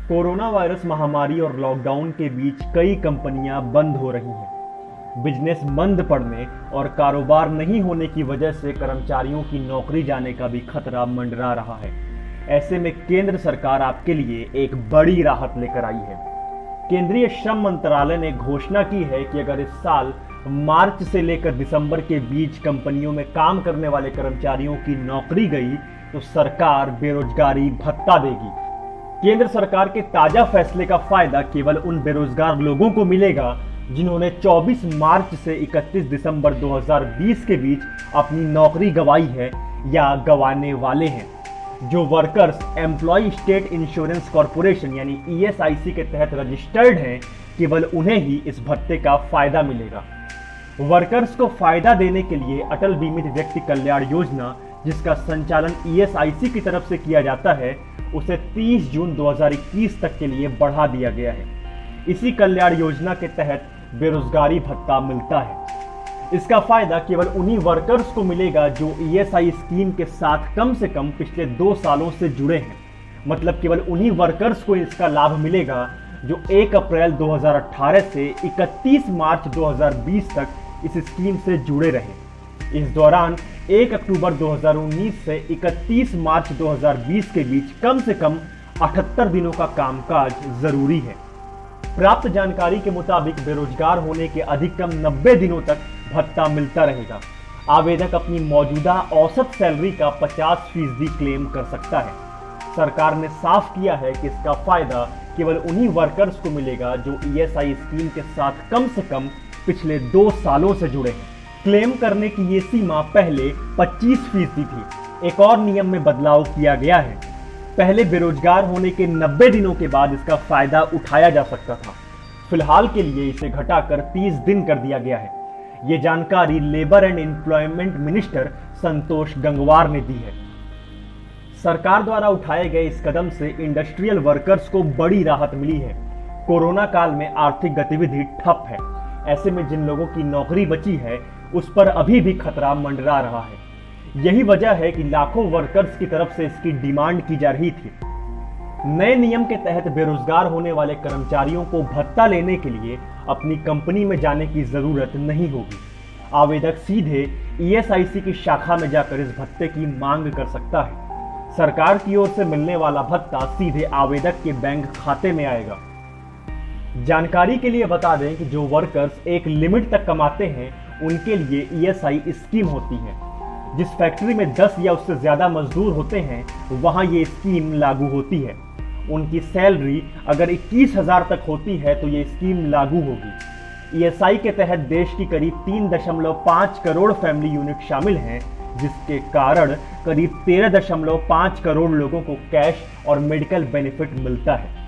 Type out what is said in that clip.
Corona virus महामारी और lockdown के बीच कई कंपनियां बंद हो रही हैं। बिजनेस मंद पड़ने और कारोबार नहीं होने की वजह से कर्मचारियों की नौकरी जाने का भी खतरा मंडरा रहा है। ऐसे में केंद्र सरकार आपके लिए एक बड़ी राहत लेकर आई है। केंद्रीय श्रम मंत्रालय ने घोषणा की है कि अगर इस साल मार्च से लेकर दिसंबर के बीच कंपनियों में काम करने वाले कर्मचारियों की नौकरी गई तो सरकार बेरोजगारी भत्ता देगी। केंद्र सरकार के ताजा फैसले का फायदा केवल उन बेरोजगार लोगों को मिलेगा जिन्होंने 24 मार्च से 31 दिसंबर 2020 के बीच अपनी नौकरी गंवाई है या गंवाने वाले हैं। जो workers employ state insurance corporation यानी ESIC के तहत रजिस्टर्ड हैं, केवल उन्हें ही इस भत्ते का फायदा मिलेगा। वर्कर्स को फायदा देने के लिए अटल बीमित व्यक्ति कल्याण योजना, जिसका संचालन ESIC की तरफ से किया जाता है, उसे 30 जून 2021 तक के लिए बढ़ा दिया गया है। इसी कल्याण योजना के तहत बेरोजगारी भत्ता मिलता है। इसका फायदा केवल उन्हीं वर्कर्स को मिलेगा जो ESI स्कीम के साथ कम से कम पिछले 2 सालों से जुड़े हैं। मतलब केवल उन्हीं वर्कर्स को इसका लाभ मिलेगा जो 1 अप्रैल 2018 से 31 मार्च 2020 तक इस स्कीम से जुड़े रहे। इस दौरान 1 अक्टूबर 2019 से 31 मार्च 2020 के बीच कम से कम 78 दिनों का कामकाज जरूरी है। प्राप्त जानकारी के मुताबिक बेरोजगार होने के अधिकतम 90 दिनों तक भत्ता मिलता रहेगा। आवेदक अपनी मौजूदा औसत सैलरी का 50% क्लेम कर सकता है। सरकार ने साफ किया है कि इसका फायदा केवल उन्हीं वर्कर्स को मिलेगा जो ESI स्कीम के साथ कम से कम पिछले 2 सालों से जुड़े हैं। क्लेम करने की ये सीमा पहले 25% थी। एक और नियम में बदलाव किया गया है। पहले बेरोजगार होने के 90 दिनों के बाद इसका फायदा उठाया जा सकता था। फिलहाल के लिए इसे घटाकर 30 दिन कर दिया गया है। ये जानकारी labour and employment minister Santosh Gangwar ने दी है। सरकार द्वारा उठाए गए इस कदम से इंडस्ट्रियल वर्कर्स को बड़ी राहत मिली है। कोरोना काल में आर्थिक गतिविधि ठप है। ऐसे में जिन लोगों की नौकरी बची है उस पर अभी भी खतरा मंडरा रहा है। यही वजह है कि लाखों वर्कर्स की तरफ से इसकी डिमांड की जा रही थी। नए नियम के तहत बेरोजगार होने वाले कर्मचारियों को भत्ता लेने के लिए अपनी कंपनी में जाने की जरूरत नहीं होगी। आवेदक सीधे ESIC की शाखा में जाकर इस भत्ते की मांग कर सकता है। सरकार की ओर से मिलने वाला भत्ता सीधे आवेदक के बैंक खाते में आएगा। जानकारी के लिए बता दें कि जो वर्कर्स एक लिमिट तक कमाते हैं उनके लिए ESI स्कीम होती है। जिस फैक्ट्री में 10 या उससे ज्यादा मजदूर होते हैं वहां ये स्कीम लागू होती है। उनकी सैलरी अगर 21,000 तक होती है तो ये स्कीम लागू होगी। ESI के तहत देश की करीब 3.5 करोड़ फैमिली यूनिट शामिल हैं, जिसके कारण करीब 13.5 करोड़ लोगों को कैश और मेडिकल बेनिफिट मिलता है।